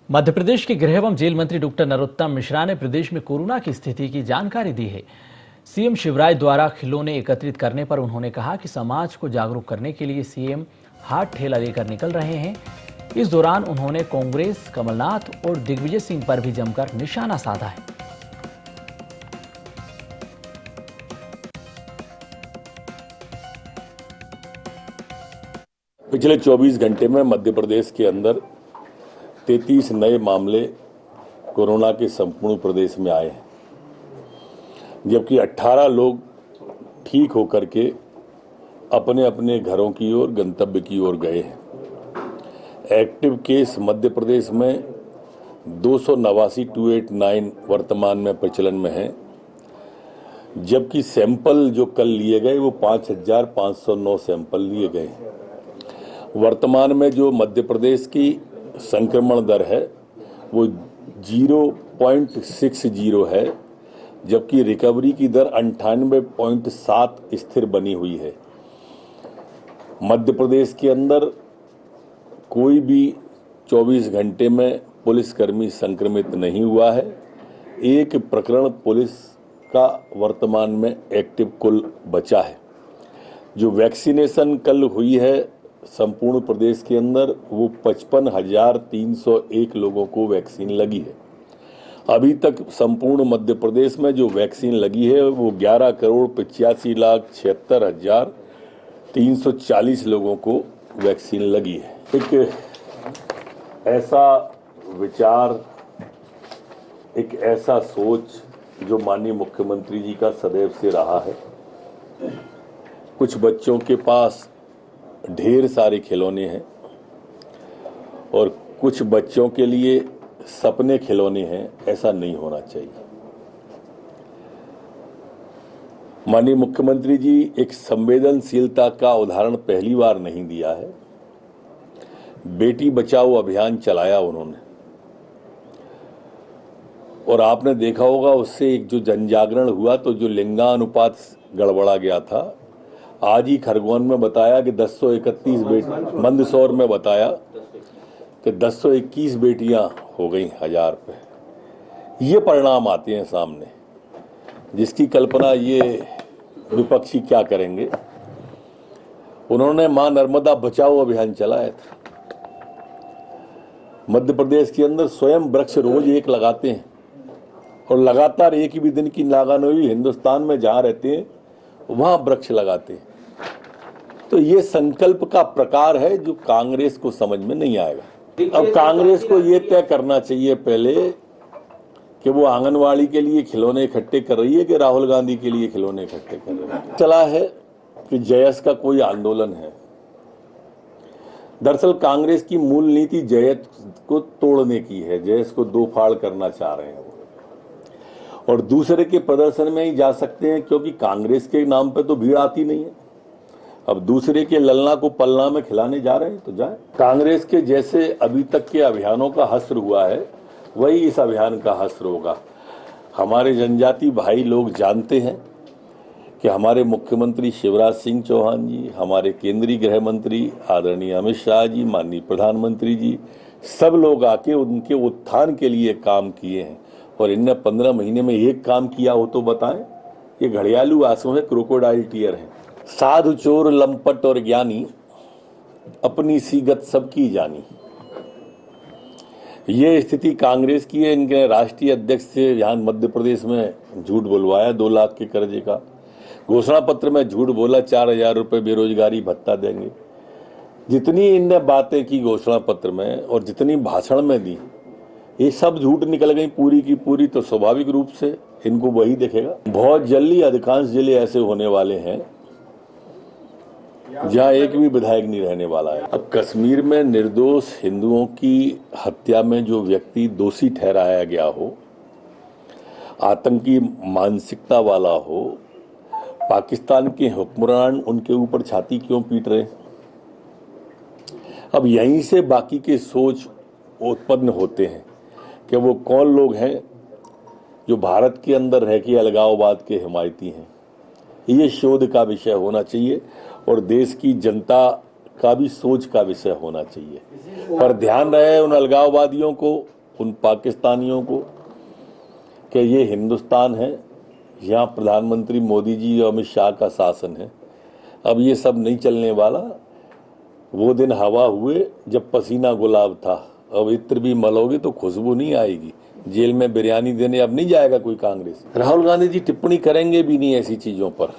मध्य प्रदेश के गृह एवं जेल मंत्री डॉक्टर नरोत्तम मिश्रा ने प्रदेश में कोरोना की स्थिति की जानकारी दी है। सीएम शिवराज द्वारा खिलौने एकत्रित करने पर उन्होंने कहा कि समाज को जागरूक करने के लिए सीएम हाथ ठेला लेकर निकल रहे हैं। इस दौरान उन्होंने कांग्रेस, कमलनाथ और दिग्विजय सिंह पर भी जमकर निशाना साधा है। पिछले 24 घंटे में मध्य प्रदेश के अंदर 33 नए मामले कोरोना के संपूर्ण प्रदेश में आए हैं, जबकि 18 लोग ठीक होकर के अपने अपने घरों की ओर, गंतव्य की ओर गए हैं। एक्टिव केस मध्य प्रदेश में 289 वर्तमान में प्रचलन में है, जबकि सैंपल जो कल लिए गए वो 5,509 सैंपल लिए गए हैं। वर्तमान में जो मध्य प्रदेश की संक्रमण दर है वो 0.60 है, जबकि रिकवरी की दर 98.7 स्थिर बनी हुई है। मध्य प्रदेश के अंदर कोई भी 24 घंटे में पुलिसकर्मी संक्रमित नहीं हुआ है। एक प्रकरण पुलिस का वर्तमान में एक्टिव कुल बचा है। जो वैक्सीनेशन कल हुई है संपूर्ण प्रदेश के अंदर वो 55,301 लोगों को वैक्सीन लगी है। अभी तक संपूर्ण मध्य प्रदेश में जो वैक्सीन लगी है वो 11,85,76,340 लोगों को वैक्सीन लगी है। एक ऐसा विचार, एक ऐसा सोच जो माननीय मुख्यमंत्री जी का सदैव से रहा है। कुछ बच्चों के पास ढेर सारे खिलौने हैं और कुछ बच्चों के लिए सपने खिलौने हैं, ऐसा नहीं होना चाहिए। माननीय मुख्यमंत्री जी एक संवेदनशीलता का उदाहरण पहली बार नहीं दिया है। बेटी बचाओ अभियान चलाया उन्होंने और आपने देखा होगा उससे एक जो जनजागरण हुआ, तो जो लिंगानुपात गड़बड़ा गया था, आज ही खरगोन में बताया कि 1031 बेटी, मंदसौर में बताया कि 1021 बेटियां हो गई 1000 पे। ये परिणाम आते हैं सामने, जिसकी कल्पना ये विपक्षी क्या करेंगे। उन्होंने मां नर्मदा बचाओ अभियान चलाया था। मध्य प्रदेश के अंदर स्वयं वृक्ष रोज एक लगाते हैं और लगातार एक ही भी दिन की नागा हुई, हिंदुस्तान में जहां रहते हैं वहां वृक्ष लगाते हैं। तो ये संकल्प का प्रकार है जो कांग्रेस को समझ में नहीं आएगा। अब कांग्रेस को ये तय करना चाहिए पहले कि वो आंगनवाड़ी के लिए खिलौने इकट्ठे कर रही है कि राहुल गांधी के लिए खिलौने इकट्ठे कर रही है। चला है कि जयस का कोई आंदोलन है। दरअसल कांग्रेस की मूल नीति जयस को तोड़ने की है, जयस को दो फाड़ करना चाह रहे हैं वो, और दूसरे के प्रदर्शन में ही जा सकते हैं, क्योंकि कांग्रेस के नाम पे तो भीड़ आती नहीं है। अब दूसरे के ललना को पलना में खिलाने जा रहे हैं तो जाए। कांग्रेस के जैसे अभी तक के अभियानों का हस्र हुआ है, वही इस अभियान का हस्र होगा। हमारे जनजाति भाई लोग जानते हैं कि हमारे मुख्यमंत्री शिवराज सिंह चौहान जी, हमारे केंद्रीय गृह मंत्री आदरणीय अमित शाह जी, माननीय प्रधानमंत्री जी, सब लोग आके उनके उत्थान के लिए काम किए हैं। और इनने 15 महीने में एक काम किया हो तो बताएं। ये घड़ियालू आंसू है, क्रोकोडाइल टीयर है। साधु चोर लंपट और ज्ञानी, अपनी सीगत सबकी जानी। ये स्थिति कांग्रेस की है। इनके राष्ट्रीय अध्यक्ष से यहाँ मध्य प्रदेश में झूठ बुलवाया 2 लाख के कर्जे का, घोषणा पत्र में झूठ बोला 4,000 रुपए बेरोजगारी भत्ता देंगे। जितनी इनने बातें की घोषणा पत्र में और जितनी भाषण में दी, ये सब झूठ निकल गई पूरी की पूरी। तो स्वाभाविक रूप से इनको वही दिखेगा। बहुत जल्दी अधिकांश जिले ऐसे होने वाले हैं जहां एक भी विधायक नहीं रहने वाला है। अब कश्मीर में निर्दोष हिंदुओं की हत्या में जो व्यक्ति दोषी ठहराया गया हो, आतंकी मानसिकता वाला हो, पाकिस्तान के हुक्मरान उनके ऊपर छाती क्यों पीट रहे? अब यहीं से बाकी के सोच उत्पन्न होते हैं कि वो कौन लोग हैं जो भारत के अंदर रह के अलगाववाद के हिमायती हैं। ये शोध का विषय होना चाहिए और देश की जनता का भी सोच का विषय होना चाहिए। पर ध्यान रहे उन अलगाववादियों को उन पाकिस्तानियों को कि ये हिंदुस्तान है, यहाँ प्रधानमंत्री मोदी जी और अमित शाह का शासन है, अब ये सब नहीं चलने वाला। वो दिन हवा हुए जब पसीना गुलाब था, अब इत्र भी मलोगे तो खुशबू नहीं आएगी। जेल में बिरयानी देने अब नहीं जाएगा कोई कांग्रेस। राहुल गांधी जी टिप्पणी करेंगे भी नहीं ऐसी चीजों पर।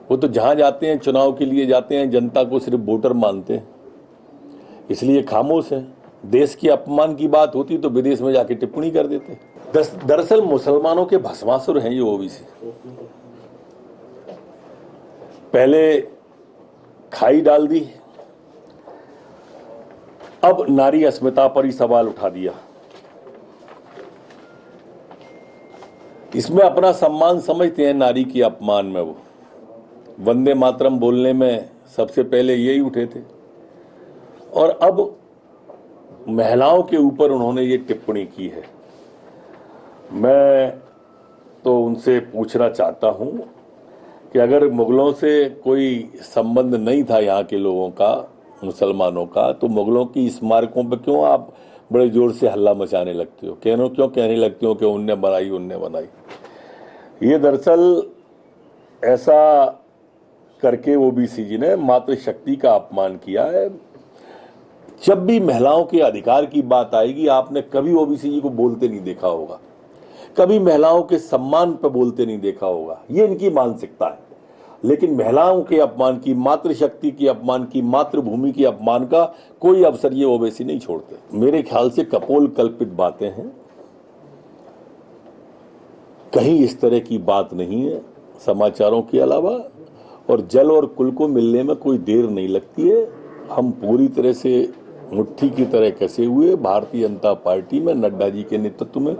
वो तो जहां जाते हैं चुनाव के लिए जाते हैं, जनता को सिर्फ वोटर मानते हैं, इसलिए खामोश है। देश के अपमान की बात होती तो विदेश में जाके टिप्पणी कर देते। दरअसल मुसलमानों के भस्मासुर हैं ये ओबीसी। पहले खाई डाल दी, अब नारी अस्मिता पर ही सवाल उठा दिया। इसमें अपना सम्मान समझते हैं, नारी के अपमान में वो वंदे मातरम बोलने में सबसे पहले यही उठे थे, और अब महिलाओं के ऊपर उन्होंने ये टिप्पणी की है। मैं तो उनसे पूछना चाहता हूं कि अगर मुगलों से कोई संबंध नहीं था यहाँ के लोगों का, मुसलमानों का, तो मुगलों की स्मारकों पर क्यों आप बड़े जोर से हल्ला मचाने लगते हो? क्यों कहने लगते हो कि उनने बनाई। ये दरअसल ऐसा करके ओबीसी जी ने मातृशक्ति का अपमान किया है। जब भी महिलाओं के अधिकार की बात आएगी, आपने कभी ओबीसी जी को बोलते नहीं देखा होगा, कभी महिलाओं के सम्मान पर बोलते नहीं देखा होगा। ये इनकी मानसिकता है। लेकिन महिलाओं के अपमान की, मातृशक्ति की अपमान की, मातृभूमि की अपमान का कोई अवसर ये ओबीसी नहीं छोड़ते। मेरे ख्याल से कपोल कल्पित बातें हैं, कहीं इस तरह की बात नहीं है समाचारों के अलावा। और जल और कुल को मिलने में कोई देर नहीं लगती है। हम पूरी तरह से मुट्ठी की तरह कसे हुए भारतीय जनता पार्टी में नड्डा जी के नेतृत्व में,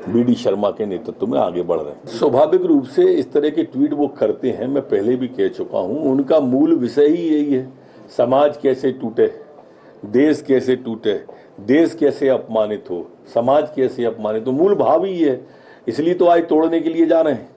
बीडी शर्मा के नेतृत्व में आगे बढ़ रहे हैं। स्वाभाविक रूप से इस तरह के ट्वीट वो करते हैं, मैं पहले भी कह चुका हूं। उनका मूल विषय ही यही है, समाज कैसे टूटे, देश कैसे टूटे, देश कैसे अपमानित हो, समाज कैसे अपमानित हो, मूल भाव ही है। इसलिए तो आज तोड़ने के लिए जा रहे हैं।